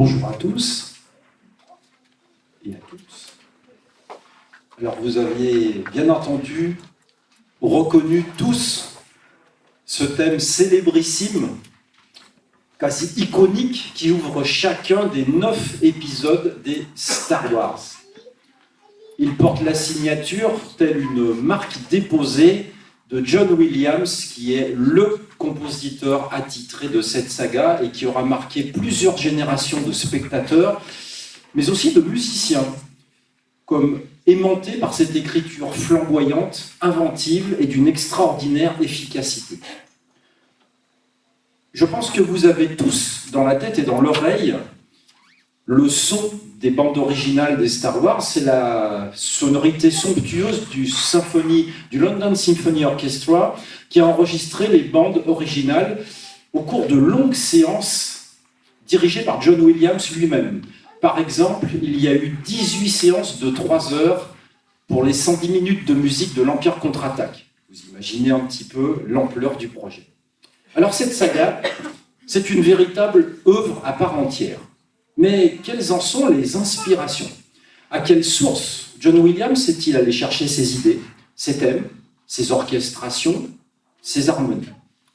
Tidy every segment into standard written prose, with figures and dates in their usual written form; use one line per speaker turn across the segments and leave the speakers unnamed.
Bonjour à tous et à tous. Alors vous aviez bien entendu, reconnu tous ce thème célébrissime, quasi iconique, qui ouvre chacun des 9 épisodes des Star Wars. Il porte la signature, telle une marque déposée, de John Williams, qui est le compositeur attitré de cette saga et qui aura marqué plusieurs générations de spectateurs, mais aussi de musiciens, comme aimantés par cette écriture flamboyante, inventive et d'une extraordinaire efficacité. Je pense que vous avez tous dans la tête et dans l'oreille le son des bandes originales des Star Wars, c'est la sonorité somptueuse du London Symphony Orchestra qui a enregistré les bandes originales au cours de longues séances dirigées par John Williams lui-même. Par exemple, il y a eu 18 séances de 3 heures pour les 110 minutes de musique de l'Empire contre-attaque. Vous imaginez un petit peu l'ampleur du projet. Alors cette saga, c'est une véritable œuvre à part entière. Mais quelles en sont les inspirations? À quelle source John Williams est-il allé chercher ses idées, ses thèmes, ses orchestrations, ses harmonies?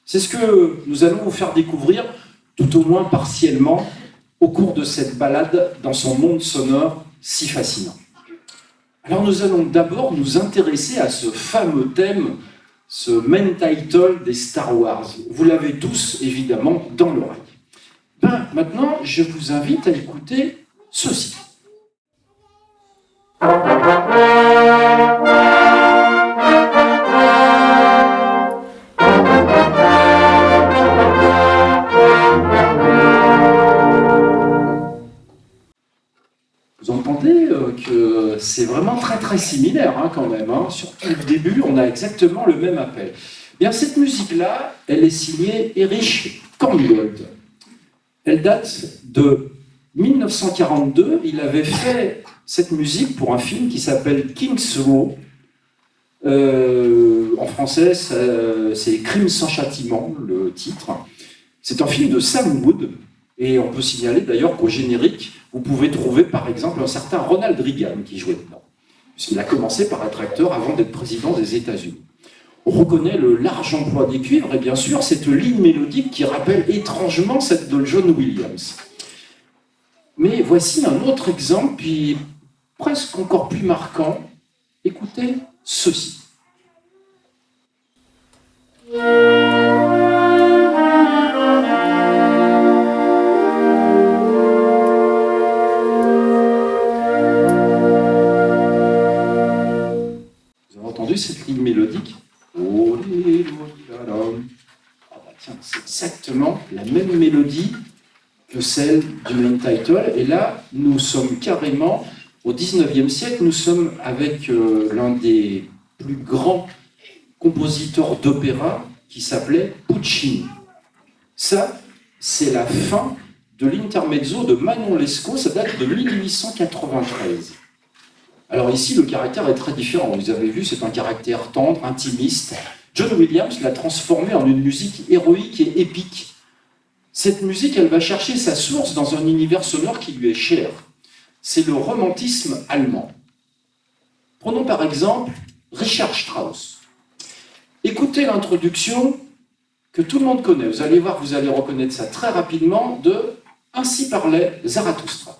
C'est ce que nous allons vous faire découvrir, tout au moins partiellement, au cours de cette balade dans son monde sonore si fascinant. Alors nous allons d'abord nous intéresser à ce fameux thème, ce main title des Star Wars. Vous l'avez tous, évidemment, dans l'oreille. Maintenant, je vous invite à écouter ceci. Vous entendez que c'est vraiment très similaire quand même. Surtout au début, on a exactement le même appel. Bien, cette musique-là, elle est signée Erich Korngold. Elle date de 1942. Il avait fait cette musique pour un film qui s'appelle King's Row. En français, c'est Crime sans châtiment, le titre. C'est un film de Sam Wood. Et on peut signaler d'ailleurs qu'au générique, vous pouvez trouver par exemple un certain Ronald Reagan qui jouait dedans. Puisqu'il a commencé par être acteur avant d'être président des États-Unis. On reconnaît le large emploi des cuivres et bien sûr cette ligne mélodique qui rappelle étrangement celle de John Williams. Mais voici un autre exemple, puis presque encore plus marquant. Écoutez ceci. Vous avez entendu cette ligne mélodique? C'est exactement la même mélodie que celle du main title. Et là, nous sommes carrément au 19e siècle. Nous sommes avec l'un des plus grands compositeurs d'opéra qui s'appelait Puccini. Ça, c'est la fin de l'intermezzo de Manon Lescaut. Ça date de 1893. Alors ici, le caractère est très différent. Vous avez vu, c'est un caractère tendre, intimiste. John Williams l'a transformé en une musique héroïque et épique. Cette musique, elle va chercher sa source dans un univers sonore qui lui est cher. C'est le romantisme allemand. Prenons par exemple Richard Strauss. Écoutez l'introduction que tout le monde connaît. Vous allez voir, vous allez reconnaître ça très rapidement de « Ainsi parlait Zarathustra ».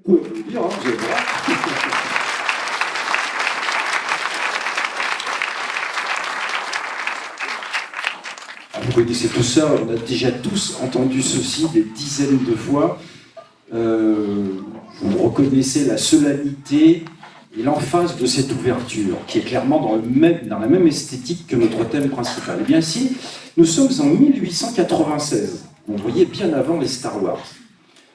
Vous pouvez me le dire, hein, vous allez voir. Ah, vous connaissez tout ça, on a déjà tous entendu ceci des dizaines de fois. Vous reconnaissez la solennité et l'emphase de cette ouverture, qui est clairement dans la même esthétique que notre thème principal. Eh bien ici, nous sommes en 1896, vous voyez bien avant les Star Wars.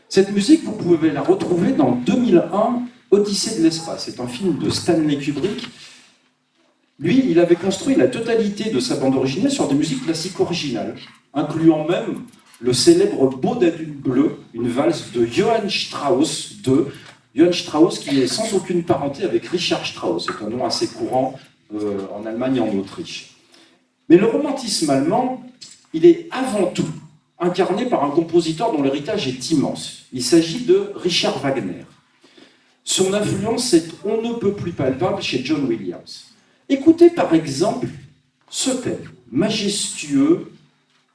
Cette musique, vous pouvez la retrouver dans 2001, Odyssée de l'espace. C'est un film de Stanley Kubrick. Lui, il avait construit la totalité de sa bande originale sur des musiques classiques originales, incluant même le célèbre Beau d'Adune Bleu, une valse de Johann Strauss II. Johann Strauss qui est sans aucune parenté avec Richard Strauss, c'est un nom assez courant en Allemagne et en Autriche. Mais le romantisme allemand, il est avant tout incarné par un compositeur dont l'héritage est immense. Il s'agit de Richard Wagner. Son influence est on ne peut plus palpable chez John Williams. Écoutez par exemple ce thème, majestueux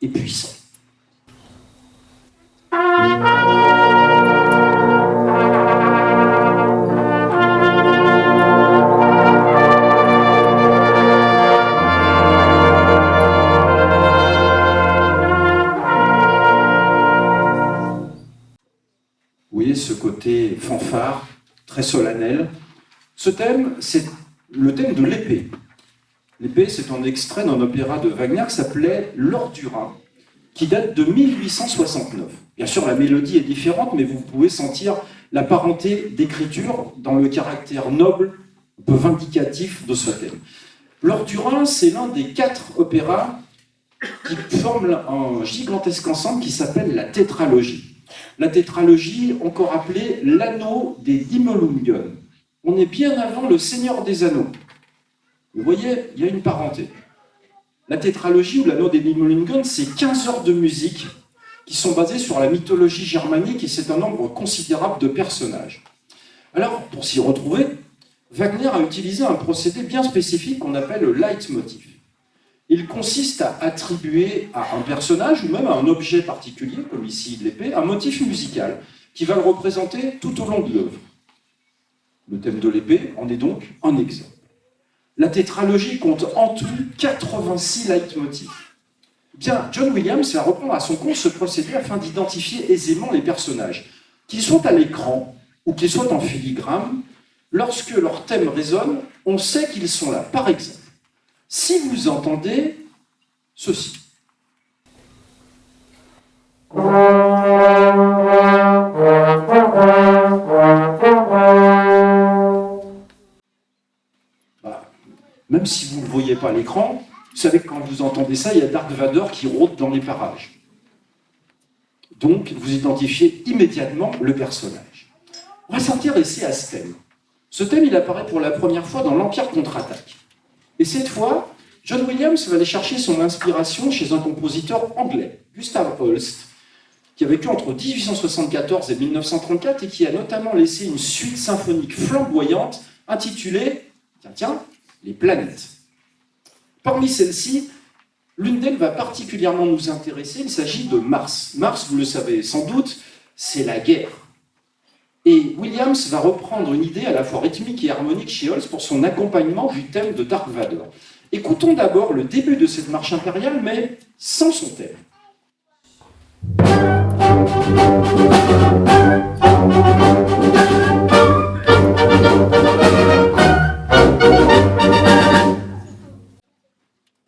et puissant. Vous voyez ce côté fanfare, très solennel. Ce thème, c'est le thème de l'épée. L'épée, c'est un extrait d'un opéra de Wagner qui s'appelait L'Or du Rhin, qui date de 1869. Bien sûr, la mélodie est différente, mais vous pouvez sentir la parenté d'écriture dans le caractère noble, un peu vindicatif de ce thème. L'Or du Rhin, c'est l'un des 4 opéras qui forment un gigantesque ensemble qui s'appelle la tétralogie. La tétralogie, encore appelée l'anneau des Nibelungen. On est bien avant le Seigneur des Anneaux. Vous voyez, il y a une parenté. La tétralogie ou l'anneau des Nibelungen, c'est 15 heures de musique qui sont basées sur la mythologie germanique et c'est un nombre considérable de personnages. Alors, pour s'y retrouver, Wagner a utilisé un procédé bien spécifique qu'on appelle le leitmotiv. Il consiste à attribuer à un personnage ou même à un objet particulier, comme ici l'épée, un motif musical qui va le représenter tout au long de l'œuvre. Le thème de l'épée en est donc un exemple. La tétralogie compte en tout 86 leitmotifs. Bien, John Williams va reprendre à son compte ce procédé afin d'identifier aisément les personnages, qu'ils soient à l'écran ou qu'ils soient en filigrane. Lorsque leur thème résonne, on sait qu'ils sont là. Par exemple, si vous entendez ceci. Même si vous ne le voyez pas à l'écran, vous savez que quand vous entendez ça, il y a Dark Vador qui rôde dans les parages. Donc, vous identifiez immédiatement le personnage. On va s'intéresser à ce thème. Ce thème, il apparaît pour la première fois dans l'Empire contre-attaque. Et cette fois, John Williams va aller chercher son inspiration chez un compositeur anglais, Gustav Holst, qui a vécu entre 1874 et 1934 et qui a notamment laissé une suite symphonique flamboyante intitulée, tiens, les planètes. Parmi celles-ci, l'une d'elles va particulièrement nous intéresser, il s'agit de Mars. Mars, vous le savez sans doute, c'est la guerre. Et Williams va reprendre une idée à la fois rythmique et harmonique chez Holst pour son accompagnement du thème de Dark Vador. Écoutons d'abord le début de cette marche impériale, mais sans son thème.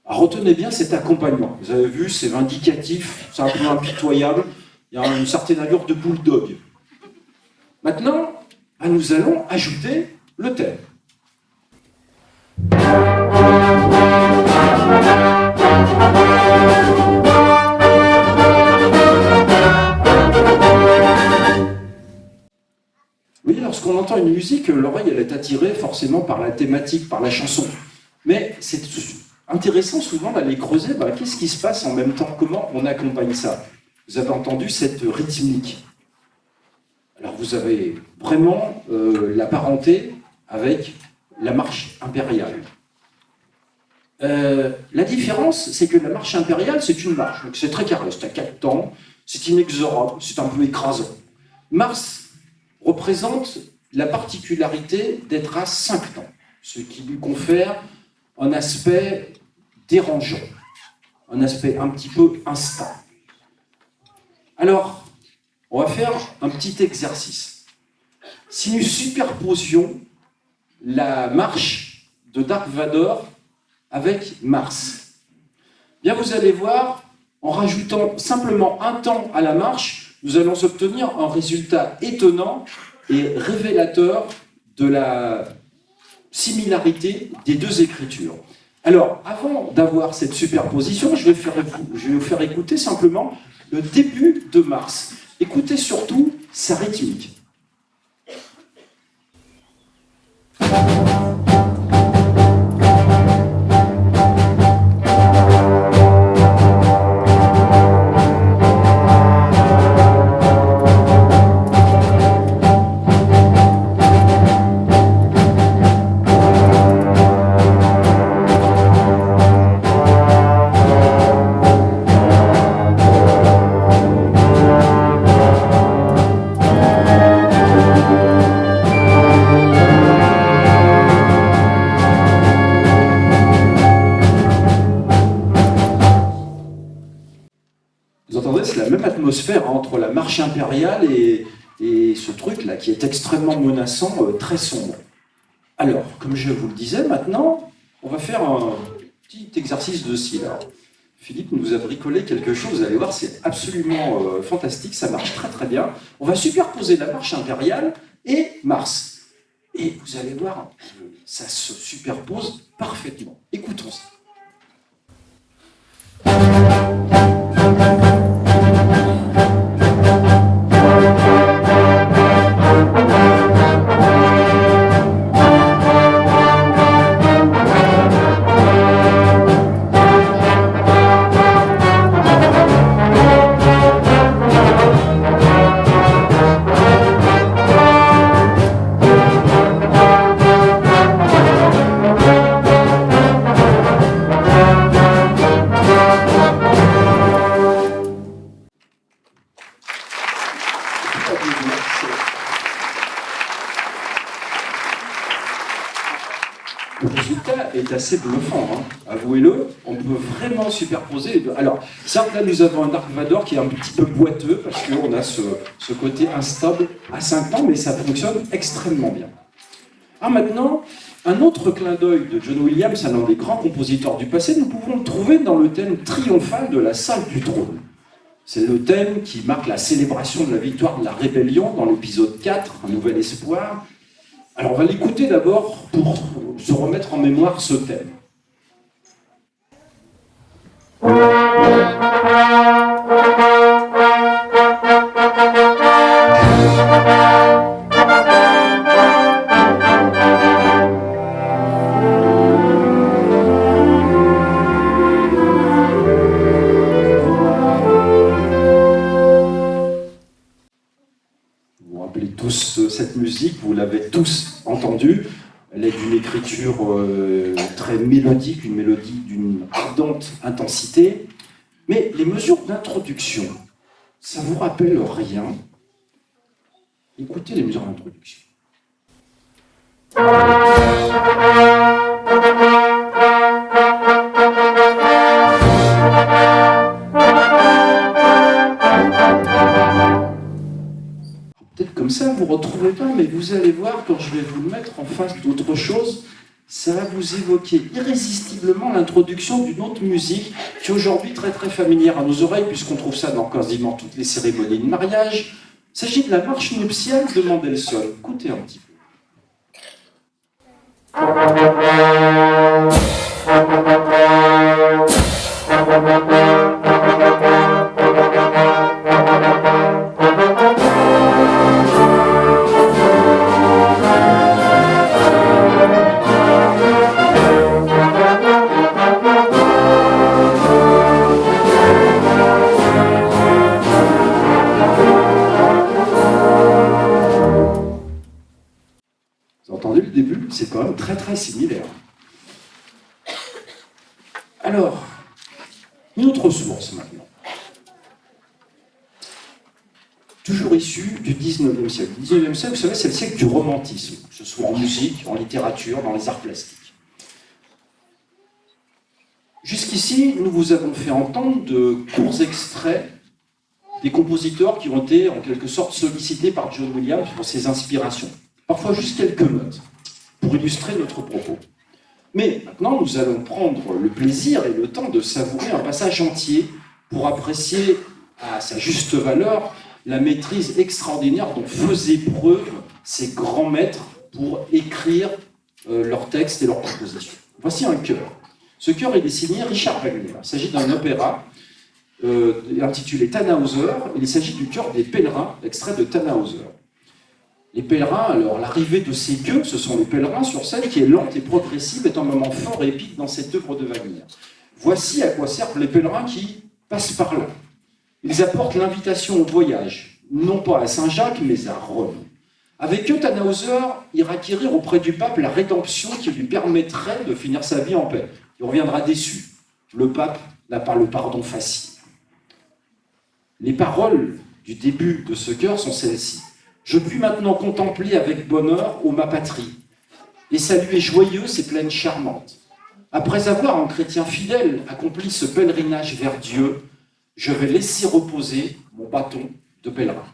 Retenez bien cet accompagnement. Vous avez vu, c'est vindicatif, c'est un peu impitoyable, il y a une certaine allure de bulldog. Maintenant, nous allons ajouter le thème. Oui, lorsqu'on entend une musique, l'oreille elle est attirée forcément par la thématique, par la chanson. Mais c'est intéressant souvent d'aller creuser, qu'est-ce qui se passe en même temps, comment on accompagne ça. Vous avez entendu cette rythmique. Alors vous avez vraiment la parenté avec la marche impériale. La différence, c'est que la marche impériale, c'est une marche, donc c'est très carré, c'est à 4 temps, c'est inexorable, c'est un peu écrasant. Mars représente la particularité d'être à 5 temps, ce qui lui confère un aspect dérangeant, un aspect un petit peu instinct. Alors, on va faire un petit exercice. Si nous superposions la marche de Dark Vador avec Mars, bien vous allez voir, en rajoutant simplement un temps à la marche, nous allons obtenir un résultat étonnant et révélateur de la similarité des deux écritures. Alors, avant d'avoir cette superposition, je vais vous faire écouter simplement le début de Mars. Écoutez surtout sa rythmique. Vous entendez, c'est la même atmosphère entre la marche impériale et ce truc-là qui est extrêmement menaçant, très sombre. Alors, comme je vous le disais, maintenant, on va faire un petit exercice de style. Alors, Philippe nous a bricolé quelque chose, vous allez voir, c'est absolument fantastique, ça marche très très bien. On va superposer la marche impériale et Mars. Et vous allez voir, ça se superpose parfaitement. Écoutons ça. Le résultat est assez bluffant, hein. Avouez-le, on peut vraiment superposer les deux. Alors, certes, là, nous avons un Dark Vador qui est un petit peu boiteux, parce qu'on a ce côté instable à 5 temps, mais ça fonctionne extrêmement bien. Alors maintenant, un autre clin d'œil de John Williams, un des grands compositeurs du passé, nous pouvons le trouver dans le thème triomphal de la salle du trône. C'est le thème qui marque la célébration de la victoire de la rébellion dans l'épisode 4, Un nouvel espoir. Alors on va l'écouter d'abord pour se remettre en mémoire ce thème. Vous vous rappelez tous cette musique, vous l'avez tous entendue. Elle est d'une écriture très mélodique, une mélodie d'une ardente intensité. Mais les mesures d'introduction, ça vous rappelle rien? Écoutez les mesures d'introduction. Peut-être comme ça, vous ne retrouvez pas, mais vous allez voir, quand je vais vous le mettre en face d'autre chose, ça va vous évoquer irrésistiblement l'introduction d'une autre musique qui est aujourd'hui très très familière à nos oreilles, puisqu'on trouve ça dans quasiment toutes les cérémonies de mariage. Il s'agit de la marche nuptiale de Mendelssohn. Écoutez un petit peu. Vous avez entendu le début? C'est quand même très très similaire. Alors, une autre source maintenant. toujours issu du 19e siècle. Le 19e siècle, vous savez, c'est le siècle du romantisme, que ce soit en musique, en littérature, dans les arts plastiques. Jusqu'ici, nous vous avons fait entendre de courts extraits des compositeurs qui ont été en quelque sorte sollicités par John Williams pour ses inspirations. Parfois juste quelques notes, pour illustrer notre propos. Mais maintenant, nous allons prendre le plaisir et le temps de savourer un passage entier pour apprécier à sa juste valeur la maîtrise extraordinaire dont faisaient preuve ces grands maîtres pour écrire leurs textes et leurs compositions. Voici un chœur. Ce chœur il est signé Richard Wagner. Il s'agit d'un opéra intitulé Tannhäuser. Il s'agit du chœur des pèlerins, extrait de Tannhäuser. Les pèlerins, alors l'arrivée de ces gueux, ce sont les pèlerins sur scène qui est lente et progressive, est un moment fort et épique dans cette œuvre de Wagner. Voici à quoi servent les pèlerins qui passent par là. Ils apportent l'invitation au voyage, non pas à Saint-Jacques, mais à Rome. Avec eux, Tannhäuser ira acquérir auprès du pape la rédemption qui lui permettrait de finir sa vie en paix. Il reviendra déçu. Le pape n'a pas le pardon facile. Les paroles du début de ce chœur sont celles-ci. « Je puis maintenant contempler avec bonheur, ô ma patrie, et saluer joyeux ces plaines charmantes. Après avoir, en chrétien fidèle, accompli ce pèlerinage vers Dieu, je vais laisser reposer mon bâton de pèlerin. »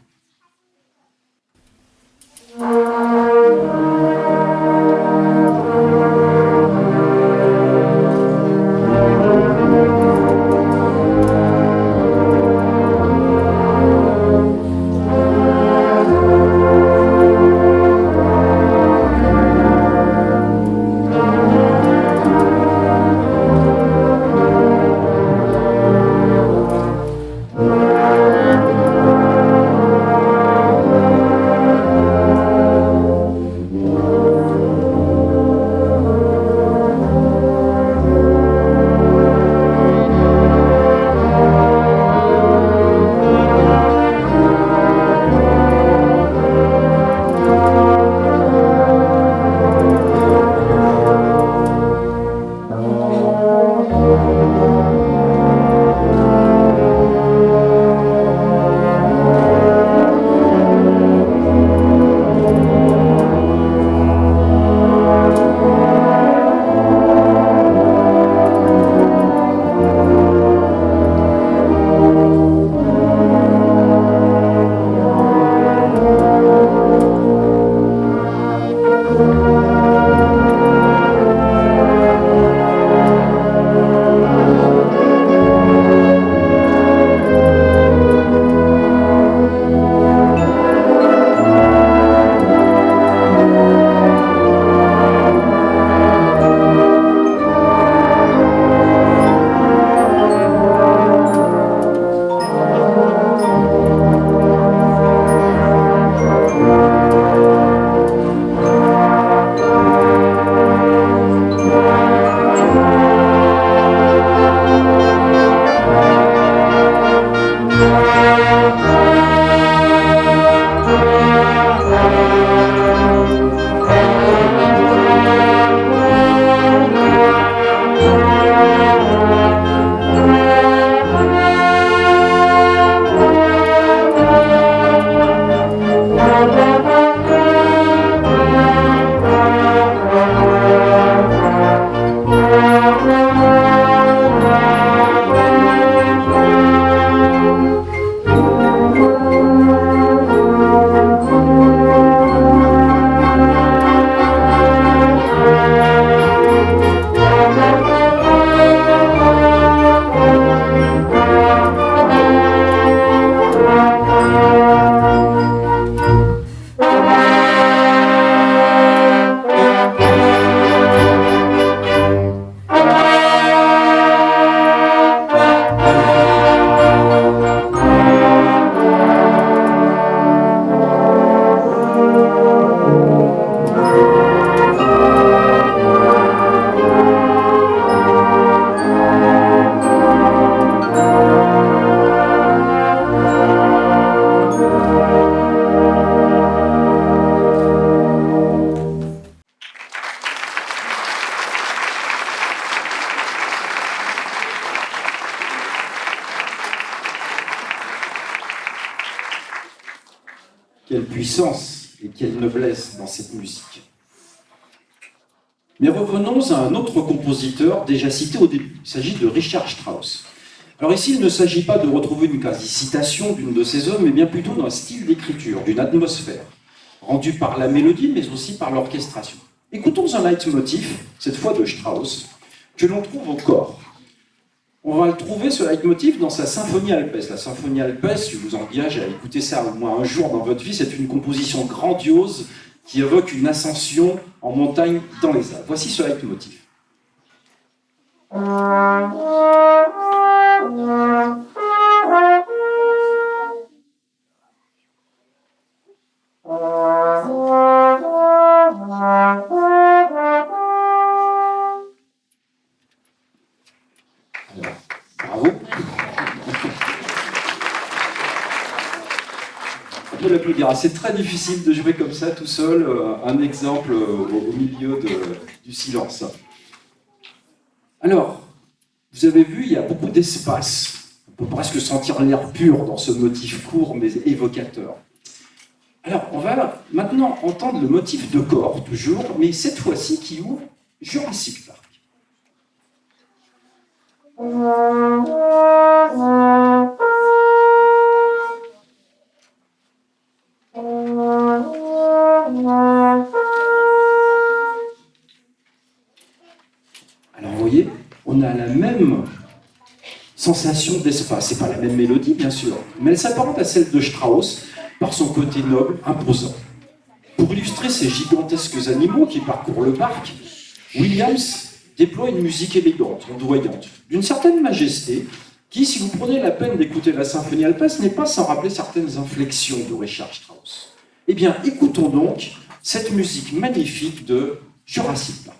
puissance et quelle noblesse dans cette musique. Mais revenons à un autre compositeur déjà cité au début. Il s'agit de Richard Strauss. Alors ici, il ne s'agit pas de retrouver une quasi-citation d'une de ses œuvres, mais bien plutôt d'un style d'écriture, d'une atmosphère, rendue par la mélodie, mais aussi par l'orchestration. Écoutons un leitmotiv, cette fois de Strauss, que l'on trouve au corps. On va le trouver, ce leitmotiv, dans sa symphonie alpestre. La symphonie alpestre, je vous engage à écouter ça au moins un jour dans votre vie, c'est une composition grandiose qui évoque une ascension en montagne dans les Alpes. Voici ce leitmotiv. Bravo. On peut l'applaudir. C'est très difficile de jouer comme ça tout seul. Un exemple au milieu du silence. Alors, vous avez vu, il y a beaucoup d'espace. On peut presque sentir l'air pur dans ce motif court mais évocateur. Alors, on va maintenant entendre le motif de corps, toujours, mais cette fois-ci qui ouvre Jurassic Park. Alors, vous voyez, on a la même sensation d'espace. C'est pas la même mélodie, bien sûr, mais elle s'apparente à celle de Strauss par son côté noble, imposant. Pour illustrer ces gigantesques animaux qui parcourent le parc, Williams déploie une musique élégante, ondoyante, d'une certaine majesté, qui, si vous prenez la peine d'écouter la symphonie alpestre, n'est pas sans rappeler certaines inflexions de Richard Strauss. Eh bien, écoutons donc cette musique magnifique de Jurassic Park.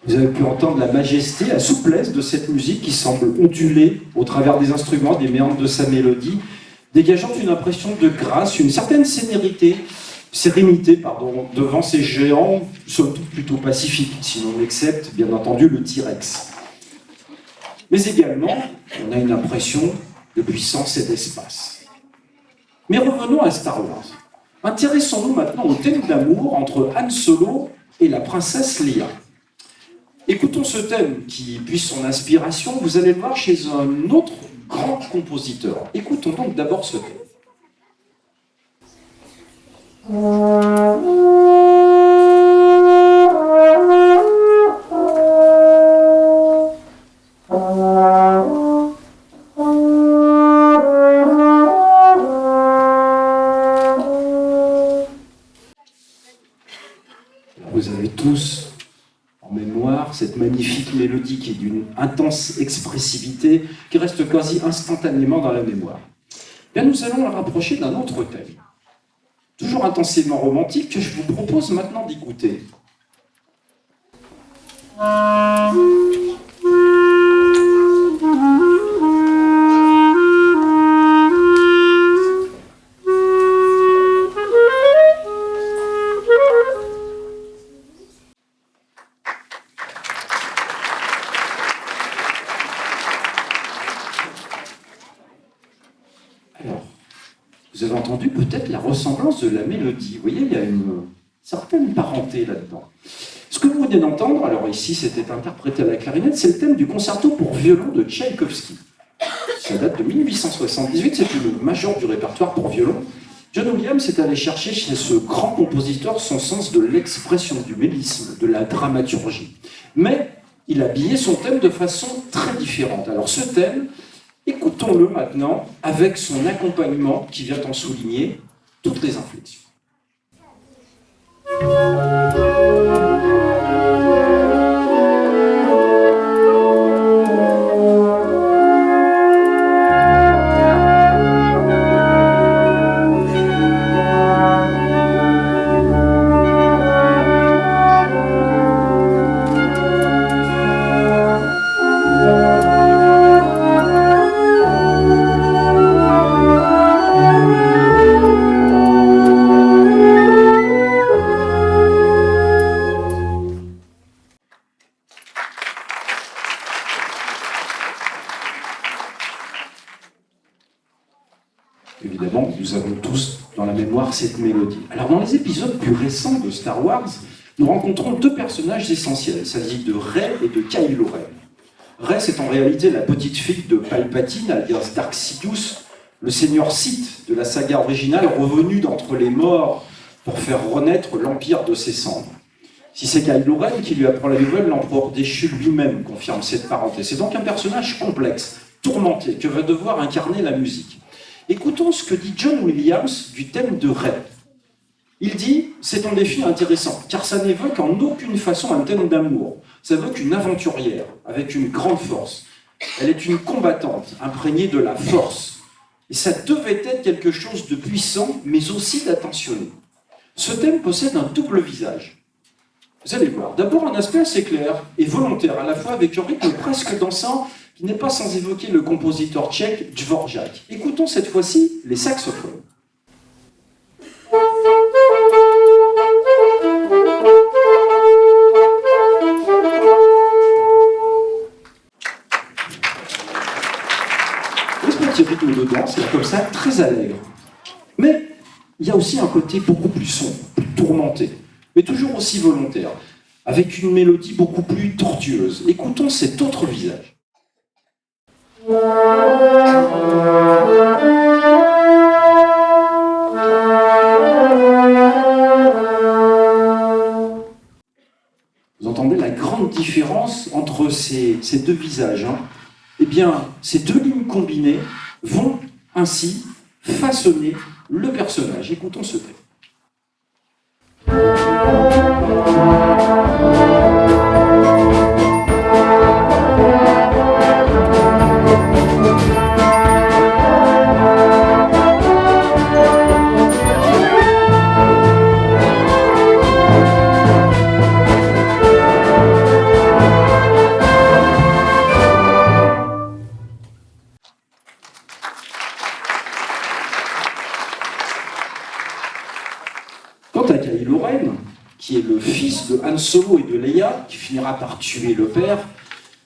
Vous avez pu entendre la majesté, la souplesse de cette musique qui semble onduler au travers des instruments, des méandres de sa mélodie, dégageant une impression de grâce, une certaine sérénité devant ces géants, somme toute plutôt pacifiques, si l'on accepte bien entendu le T-Rex. Mais également, on a une impression de puissance et d'espace. Mais revenons à Star Wars. Intéressons-nous maintenant au thème d'amour entre Han Solo et la princesse Leia. Écoutons ce thème qui puise son inspiration, vous allez le voir chez un autre grand compositeur. Écoutons donc d'abord ce thème. Vous avez tous en mémoire cette magnifique mélodie qui est d'une intense expressivité, qui reste quasi instantanément dans la mémoire. Bien, nous allons la rapprocher d'un autre thème, toujours intensément romantique, que je vous propose maintenant d'écouter. Alors, vous avez entendu peut-être la ressemblance de la mélodie. Vous voyez, il y a une certaine parenté là-dedans. Ce que vous venez d'entendre, alors ici c'était interprété à la clarinette, c'est le thème du concerto pour violon de Tchaïkovski. Ça date de 1878, c'est le major du répertoire pour violon. John Williams est allé chercher chez ce grand compositeur son sens de l'expression, du mélisme, de la dramaturgie. Mais il a habillé son thème de façon très différente. Alors ce thème, écoutons-le maintenant avec son accompagnement qui vient en souligner toutes les inflexions. Évidemment, nous avons tous dans la mémoire cette mélodie. Alors, dans les épisodes plus récents de Star Wars, nous rencontrons deux personnages essentiels. Il s'agit de Rey et de Kylo Ren. Rey, c'est en réalité la petite fille de Palpatine, alias Dark Sidious, le seigneur Sith de la saga originale, revenu d'entre les morts pour faire renaître l'Empire de ses cendres. Si c'est Kylo Ren qui lui apprend la nouvelle, l'empereur déchu lui-même confirme cette parenté. C'est donc un personnage complexe, tourmenté, que va devoir incarner la musique. Écoutons ce que dit John Williams du thème de Rey. Il dit « C'est un défi intéressant, car ça n'évoque en aucune façon un thème d'amour. Ça évoque une aventurière, avec une grande force. Elle est une combattante, imprégnée de la force. Et ça devait être quelque chose de puissant, mais aussi d'attentionné. Ce thème possède un double visage. Vous allez voir, d'abord un aspect assez clair et volontaire, à la fois avec un rythme presque dansant, qui n'est pas sans évoquer le compositeur tchèque Dvorak. Écoutons cette fois-ci les saxophones. Ce petit rythme de danse, c'est comme ça, très allègre. Mais il y a aussi un côté beaucoup plus sombre, plus tourmenté, mais toujours aussi volontaire, avec une mélodie beaucoup plus tortueuse. Écoutons cet autre visage. Vous entendez la grande différence entre ces deux visages, hein? Eh bien, ces deux lignes combinées vont ainsi façonner le personnage. Écoutons ce thème. à Kylo Ren, qui est le fils de Han Solo et de Leia, qui finira par tuer le père,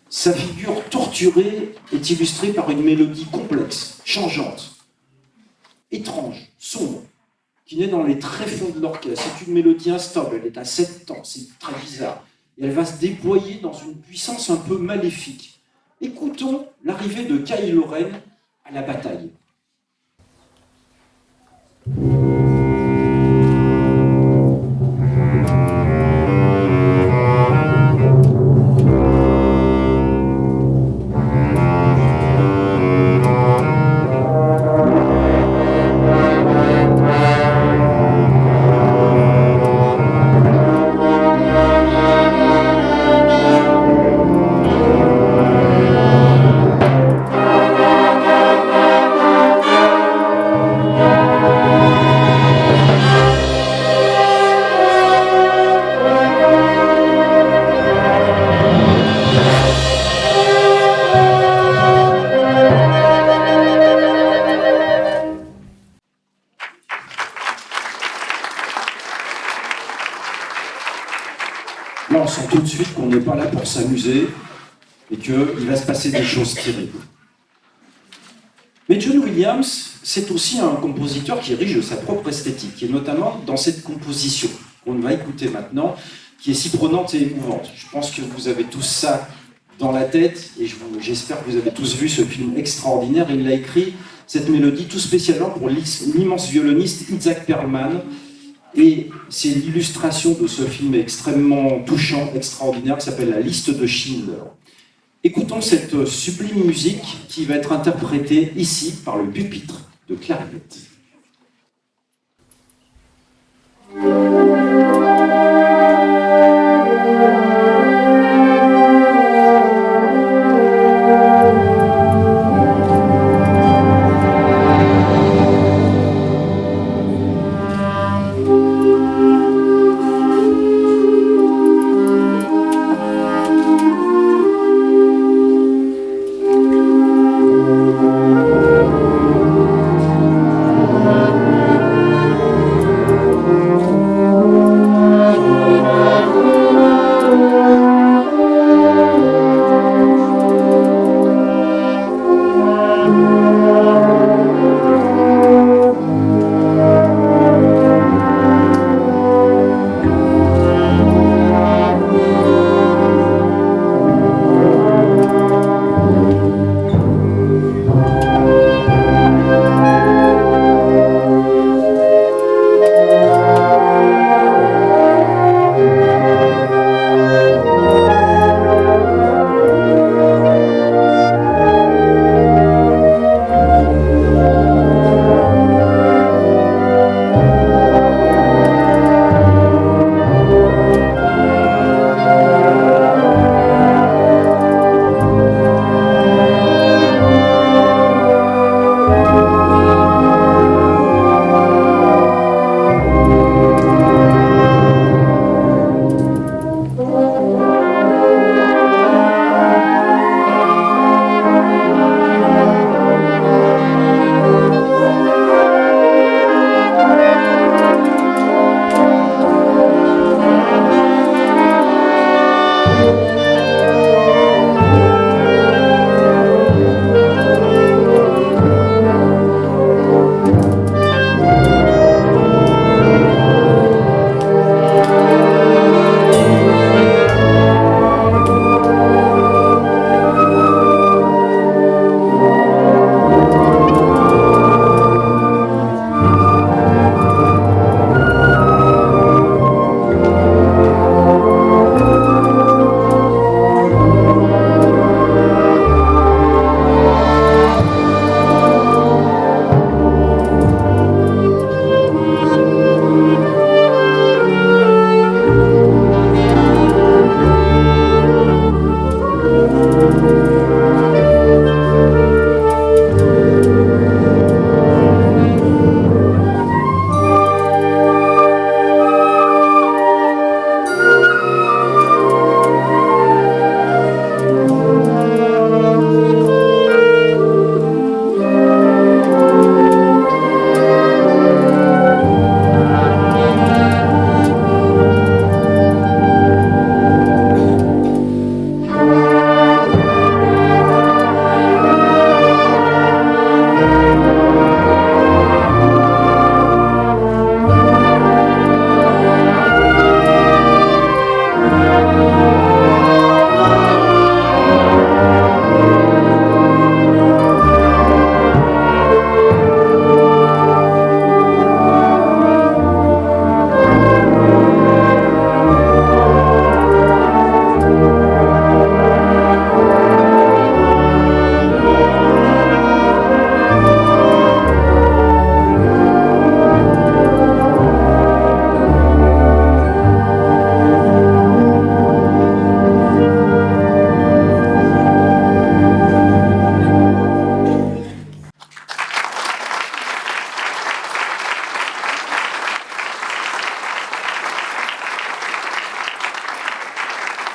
sa figure torturée est illustrée par une mélodie complexe, changeante, étrange, sombre, qui naît dans les tréfonds de l'orchestre. C'est une mélodie instable, elle est à 7 temps, c'est très bizarre. Et elle va se déployer dans une puissance un peu maléfique. Écoutons l'arrivée de Kylo Ren à la bataille. Là, on sent tout de suite qu'on n'est pas là pour s'amuser et qu'il va se passer des choses terribles. Mais John Williams, c'est aussi un compositeur qui érige sa propre esthétique, et notamment dans cette composition qu'on va écouter maintenant, qui est si prenante et émouvante. Je pense que vous avez tous ça dans la tête, et j'espère que vous avez tous vu ce film extraordinaire. Il a écrit cette mélodie tout spécialement pour l'immense violoniste Itzhak Perlman, et c'est l'illustration de ce film extrêmement touchant, extraordinaire, qui s'appelle La liste de Schindler. Écoutons cette sublime musique qui va être interprétée ici par le pupitre de clarinette.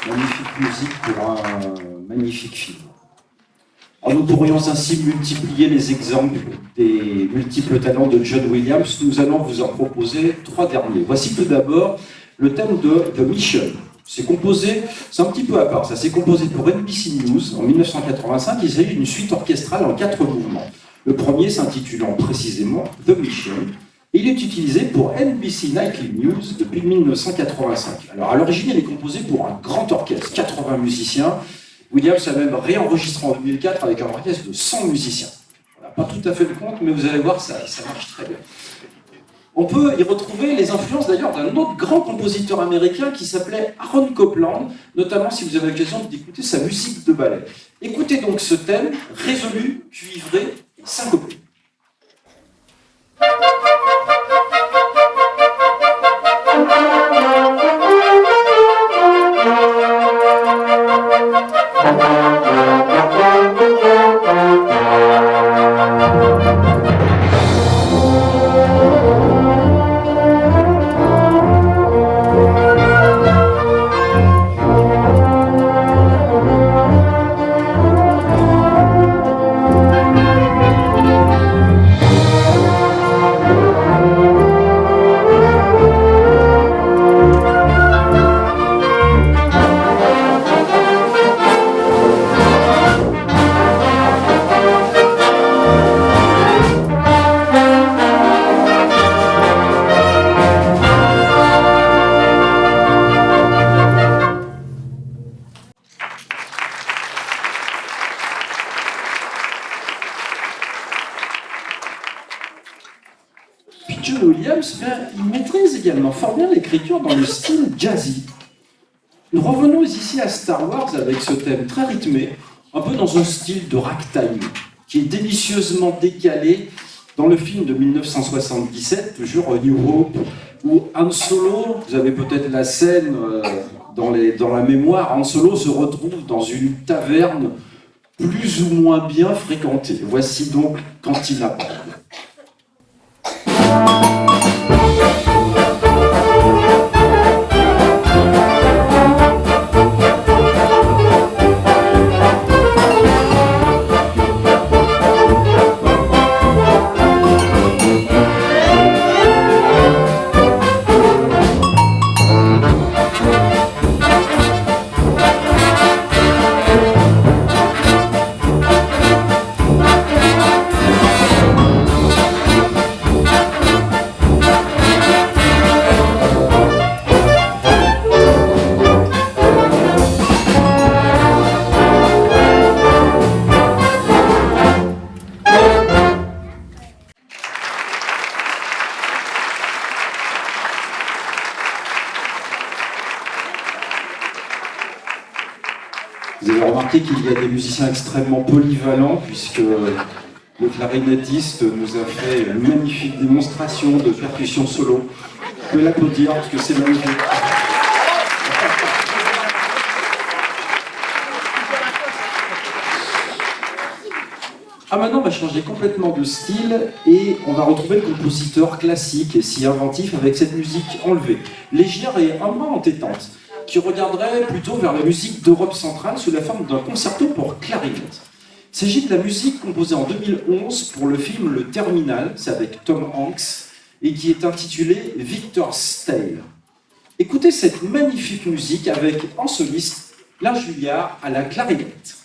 Magnifique musique pour un magnifique film. Alors nous pourrions ainsi multiplier les exemples des multiples talents de John Williams. Nous allons vous en proposer 3 derniers. Voici tout d'abord le thème de The Mission. C'est composé, c'est un petit peu à part, ça s'est composé pour NBC News en 1985. Il s'agit d'une suite orchestrale en 4 mouvements. Le premier s'intitulant précisément The Mission. Et il est utilisé pour NBC Nightly News depuis 1985. Alors à l'origine, il est composé pour un grand orchestre, 80 musiciens. Williams a même réenregistré en 2004 avec un orchestre de 100 musiciens. On n'a pas tout à fait le compte, mais vous allez voir, ça marche très bien. On peut y retrouver les influences d'ailleurs d'un autre grand compositeur américain qui s'appelait Aaron Copland, notamment si vous avez l'occasion d'écouter sa musique de ballet. Écoutez donc ce thème, résolu, cuivré et syncopé. John Williams, il maîtrise également fort bien l'écriture dans le style jazzy. Nous revenons ici à Star Wars avec ce thème très rythmé, un peu dans un style de ragtime, qui est délicieusement décalé dans le film de 1977, toujours New Hope, où Han Solo, vous avez peut-être la scène dans la mémoire, Han Solo se retrouve dans une taverne plus ou moins bien fréquentée. Voici donc Quand il apparaît. Vous avez remarqué qu'il y a des musiciens extrêmement polyvalents, puisque le clarinettiste nous a fait une magnifique démonstration de percussion solo. Vous pouvez l'applaudir, parce que c'est magnifique. Ah, maintenant, on va changer complètement de style et on va retrouver le compositeur classique et si inventif avec cette musique enlevée, légère et un peu entêtante, qui regarderait plutôt vers la musique d'Europe centrale sous la forme d'un concerto pour clarinette. Il s'agit de la musique composée en 2011 pour le film Le Terminal, c'est avec Tom Hanks, et qui est intitulé Victor's Tale. Écoutez cette magnifique musique avec en soliste la Juilliard à la clarinette.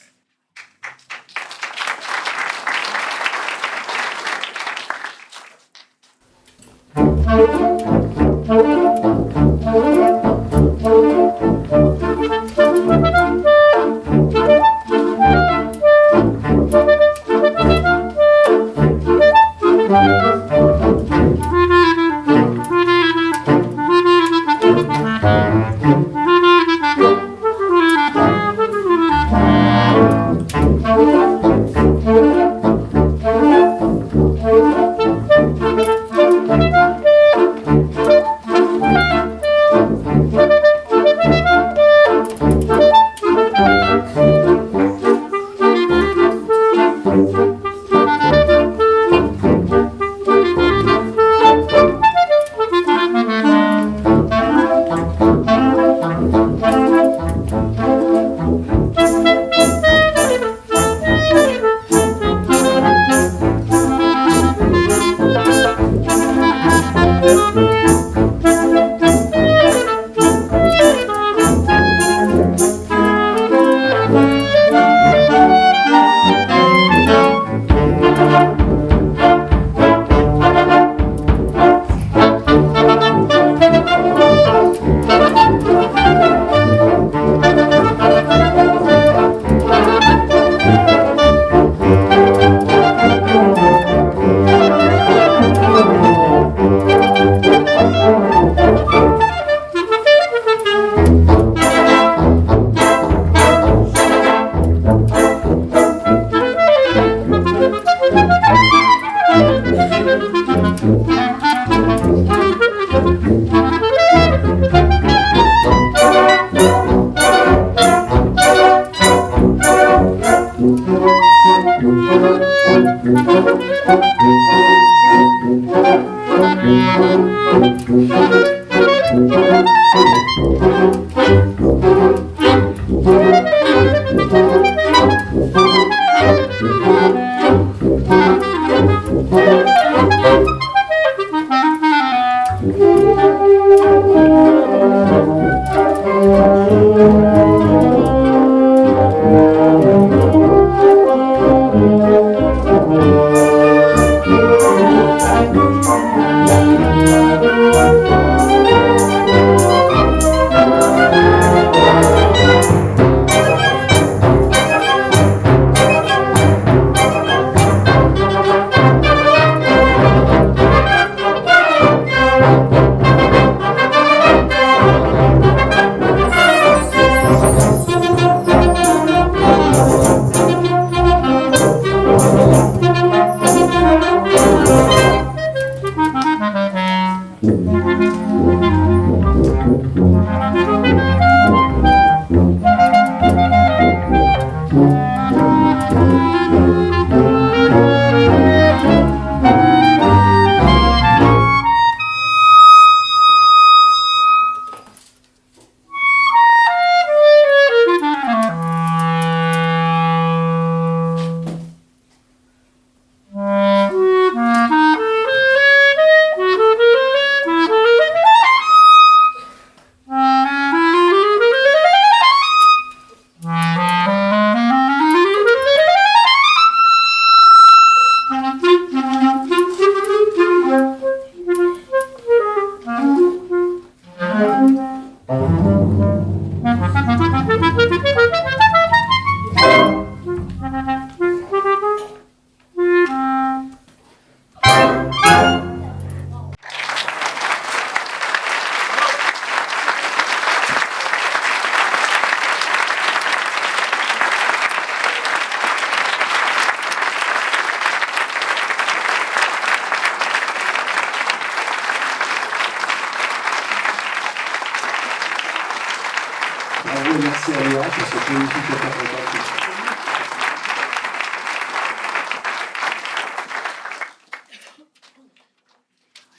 Bravo, merci à Léa pour cette magnifique interprétation.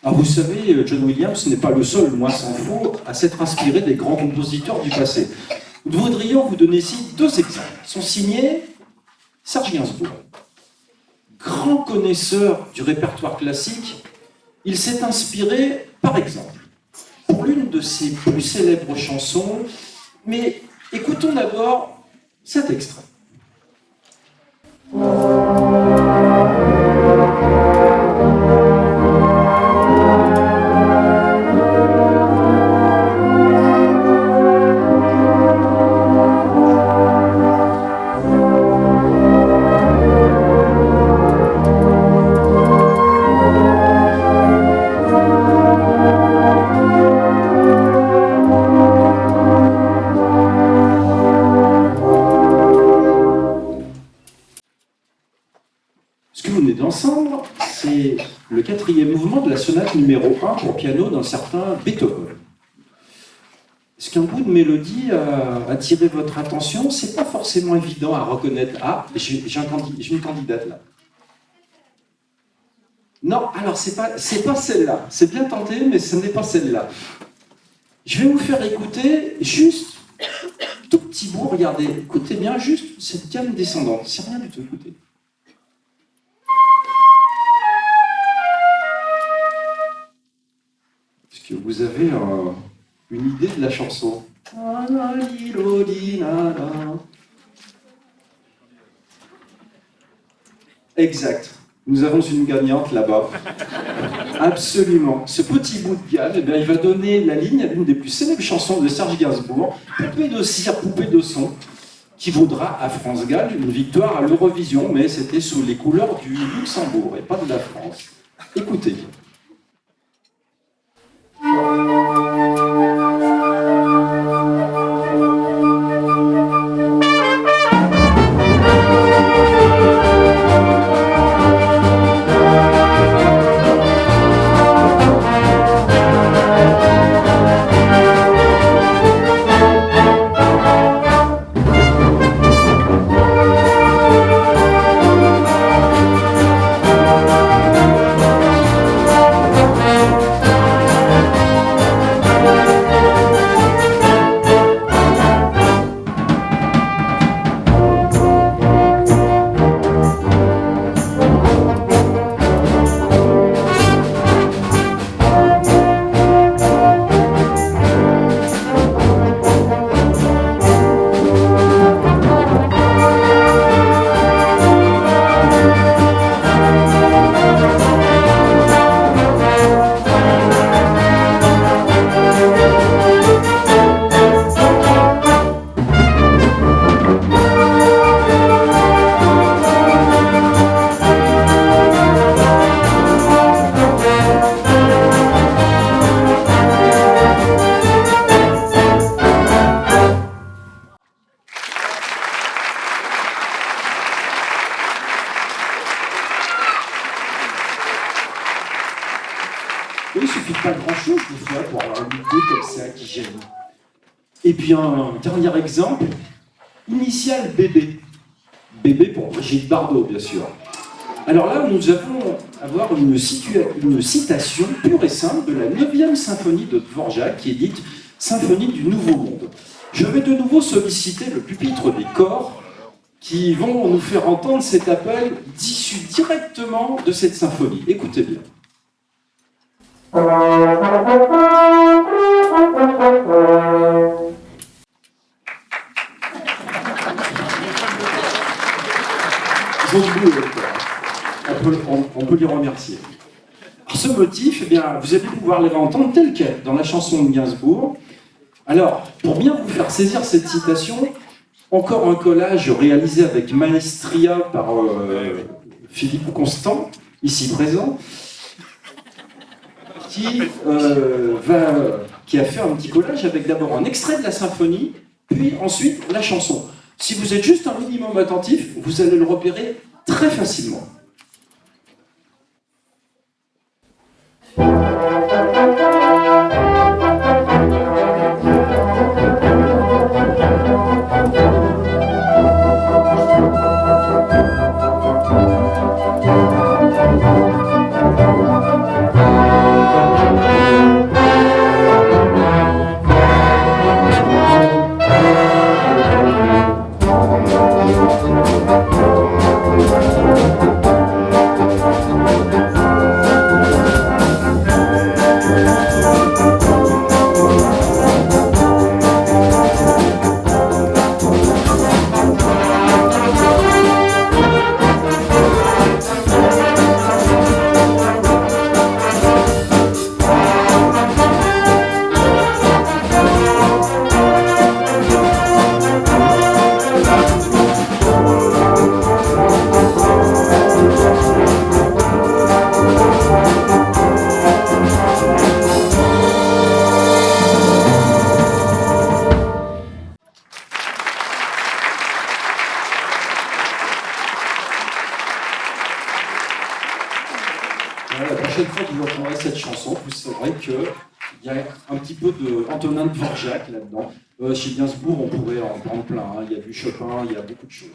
Alors vous savez, John Williams n'est pas le seul, loin s'en faut, à s'être inspiré des grands compositeurs du passé. Nous voudrions vous donner ici deux exemples. Ils sont signés Serge Gainsbourg. Grand connaisseur du répertoire classique, il s'est inspiré, par exemple, pour l'une de ses plus célèbres chansons, mais écoutons d'abord cet extrait. Ensemble, c'est le quatrième mouvement de la sonate numéro 1 pour piano d'un certain Beethoven. Est-ce qu'un bout de mélodie a attiré votre attention? C'est pas forcément évident à reconnaître. Ah, j'ai une candidate là. Non, alors c'est pas celle-là. C'est bien tenté, mais ce n'est pas celle-là. Je vais vous faire écouter juste tout petit bout. Regardez, écoutez bien juste cette gamme descendante. C'est rien du tout, écoutez. Est-ce que vous avez une idée de la chanson? Exact. Nous avons une gagnante là-bas. Absolument. Ce petit bout de gamme, eh bien, il va donner la ligne à l'une des plus célèbres chansons de Serge Gainsbourg, Poupée de cire, poupée de son, qui vaudra à France Gall une victoire à l'Eurovision, mais c'était sous les couleurs du Luxembourg et pas de la France. Écoutez. comme ça qui gêne. Et puis un dernier exemple, Initial Bébé. Bébé pour Brigitte Bardot, bien sûr. Alors là, nous allons avoir une citation pure et simple de la 9e symphonie de Dvorak, qui est dite Symphonie du Nouveau Monde. Je vais de nouveau solliciter le pupitre des corps qui vont nous faire entendre cet appel issu directement de cette symphonie. Écoutez bien. Ils ont du boulot, on peut les remercier. Alors, ce motif, eh bien, vous allez pouvoir les réentendre tel quel dans la chanson de Gainsbourg. Alors, pour bien vous faire saisir cette citation, encore un collage réalisé avec maestria par Philippe Constant, ici présent, qui a fait un petit collage avec d'abord un extrait de la symphonie, puis ensuite la chanson. Si vous êtes juste un minimum attentif, vous allez le repérer très facilement. La prochaine fois que vous entendrez cette chanson, vous saurez qu'il y a un petit peu d'Antonin Dvorak là-dedans. Chez Gainsbourg, on pourrait en prendre plein. Il y a du Chopin, il y a beaucoup de choses.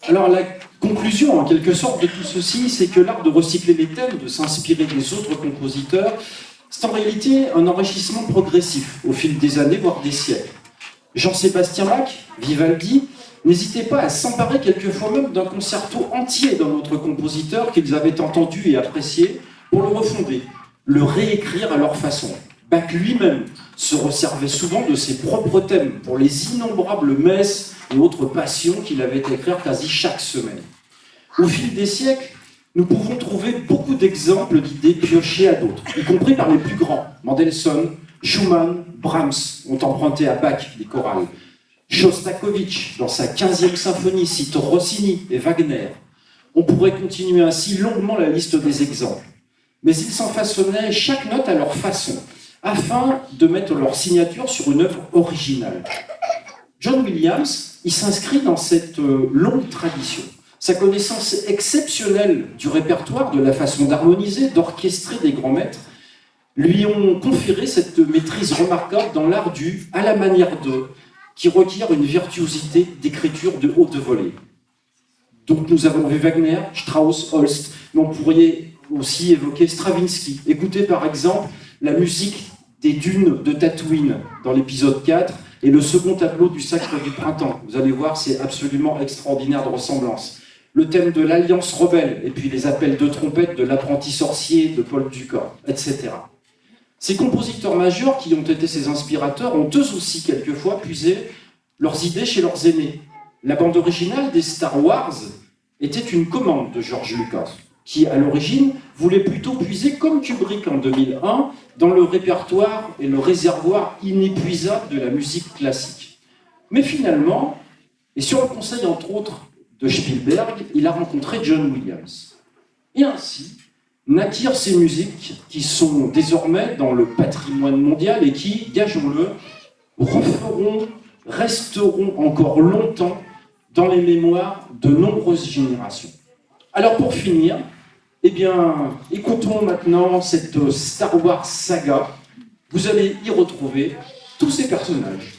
Alors la conclusion, en quelque sorte, de tout ceci, c'est que l'art de recycler les thèmes, de s'inspirer des autres compositeurs, c'est en réalité un enrichissement progressif au fil des années, voire des siècles. Jean-Sébastien Bach, Vivaldi, n'hésitaient pas à s'emparer quelquefois même d'un concerto entier d'un autre compositeur qu'ils avaient entendu et apprécié pour le refonder, le réécrire à leur façon. Bach lui-même se resservait souvent de ses propres thèmes pour les innombrables messes et autres passions qu'il avait écrire quasi chaque semaine. Au fil des siècles, nous pouvons trouver beaucoup d'exemples d'idées piochées à d'autres, y compris par les plus grands. Mendelssohn, Schumann, Brahms ont emprunté à Bach des chorales. Shostakovich, dans sa 15e symphonie, cite Rossini et Wagner. On pourrait continuer ainsi longuement la liste des exemples. Mais ils s'en façonnaient chaque note à leur façon, afin de mettre leur signature sur une œuvre originale. John Williams, il s'inscrit dans cette longue tradition. Sa connaissance exceptionnelle du répertoire, de la façon d'harmoniser, d'orchestrer des grands maîtres, lui ont conféré cette maîtrise remarquable dans l'art du « à la manière de », qui requiert une virtuosité d'écriture de haute volée. Donc nous avons vu Wagner, Strauss, Holst, mais on pourrait aussi évoquer Stravinsky. Écoutez par exemple la musique des dunes de Tatooine dans l'épisode 4 et le second tableau du Sacre du Printemps. Vous allez voir, c'est absolument extraordinaire de ressemblance. Le thème de l'Alliance rebelle et puis les appels de trompette de l'apprenti sorcier de Paul Dukas, etc. Ces compositeurs majeurs qui ont été ses inspirateurs ont eux aussi quelquefois puisé leurs idées chez leurs aînés. La bande originale des Star Wars était une commande de George Lucas, qui à l'origine voulait plutôt puiser comme Kubrick en 2001 dans le répertoire et le réservoir inépuisable de la musique classique. Mais finalement, et sur le conseil entre autres de Spielberg, il a rencontré John Williams. Et ainsi naquirent ces musiques qui sont désormais dans le patrimoine mondial et qui, gageons-le, resteront encore longtemps dans les mémoires de nombreuses générations. Alors pour finir, eh bien, écoutons maintenant cette Star Wars saga vous allez y retrouver tous ces personnages.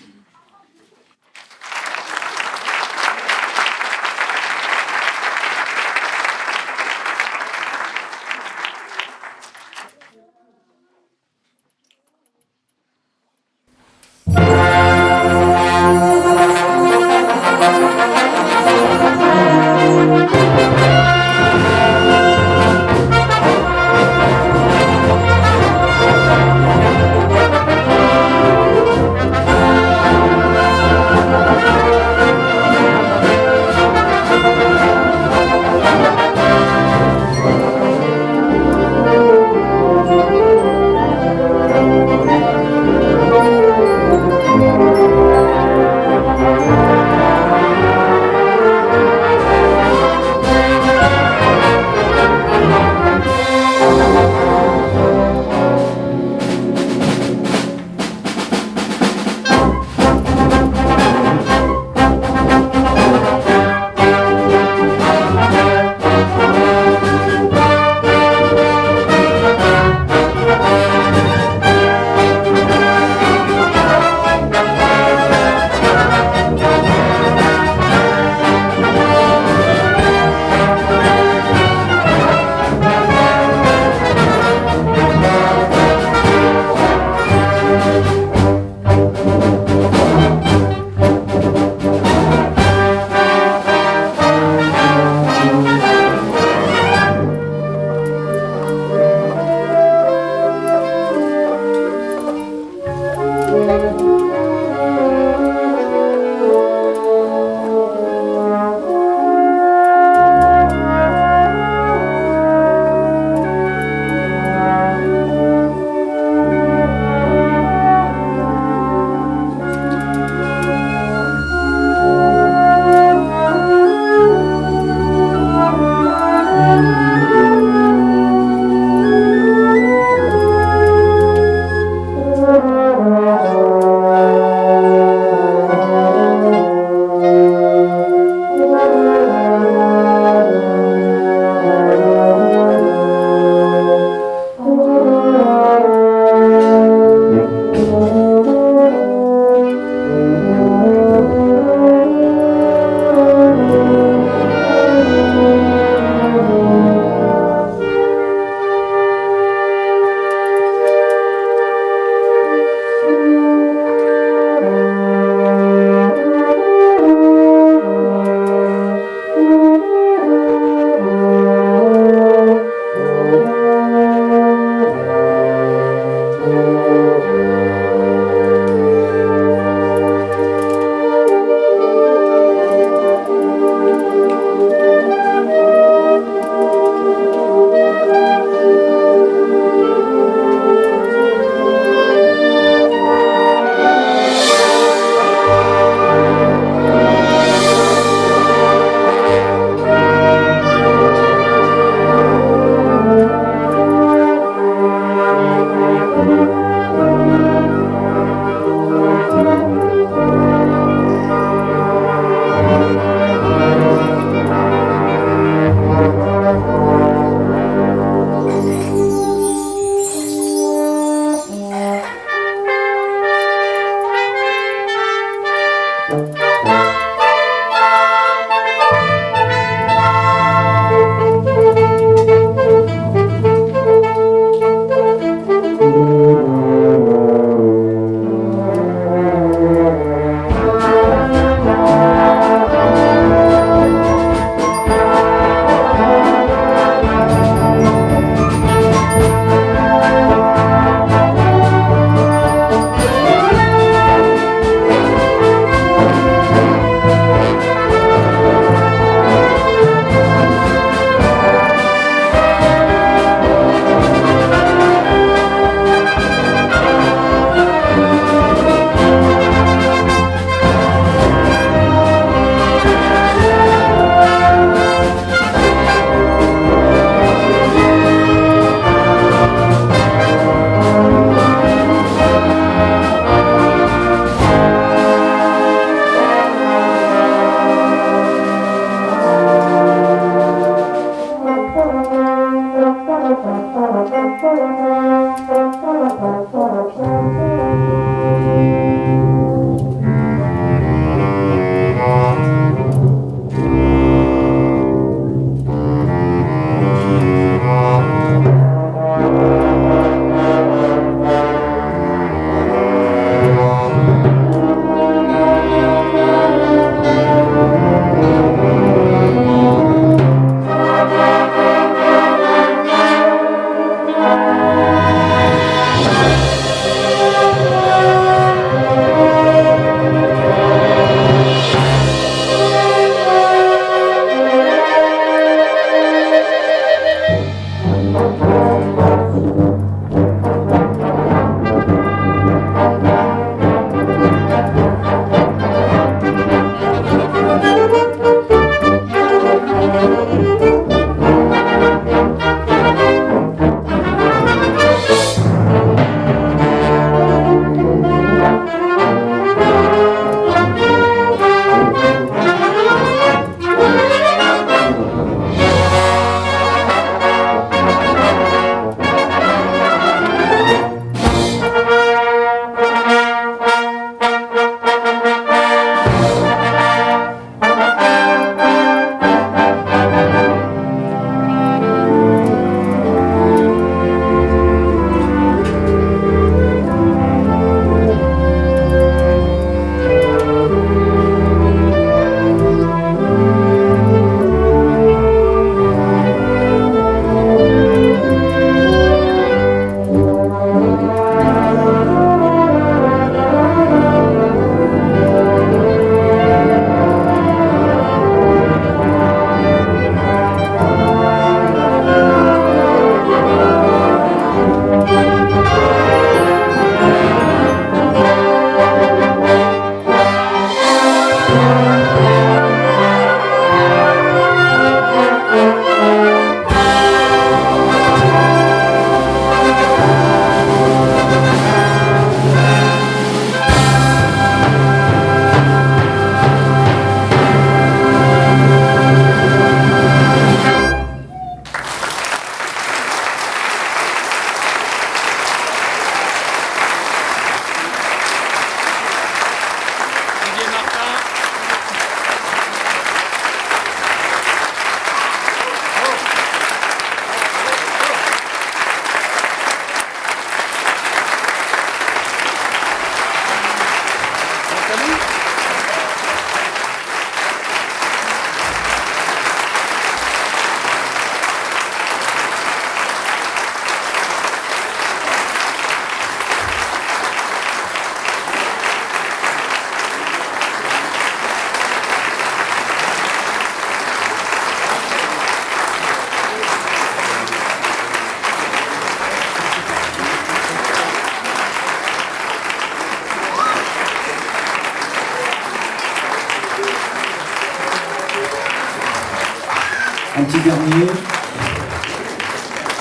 un petit dernier.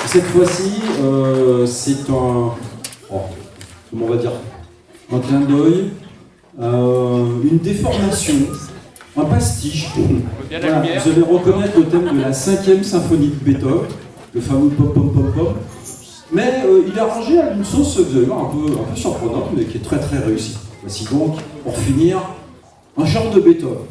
Cette fois-ci, c'est un... Oh, comment on va dire? Un clin d'œil, une déformation, un pastiche. Voilà, vous allez reconnaître le thème de la 5e symphonie de Beethoven, le fameux pop pop pop pop. Mais il est arrangé à une sauce, vous allez voir, un peu surprenante, mais qui est très très réussie. Voici donc, pour finir, un genre de Beethoven.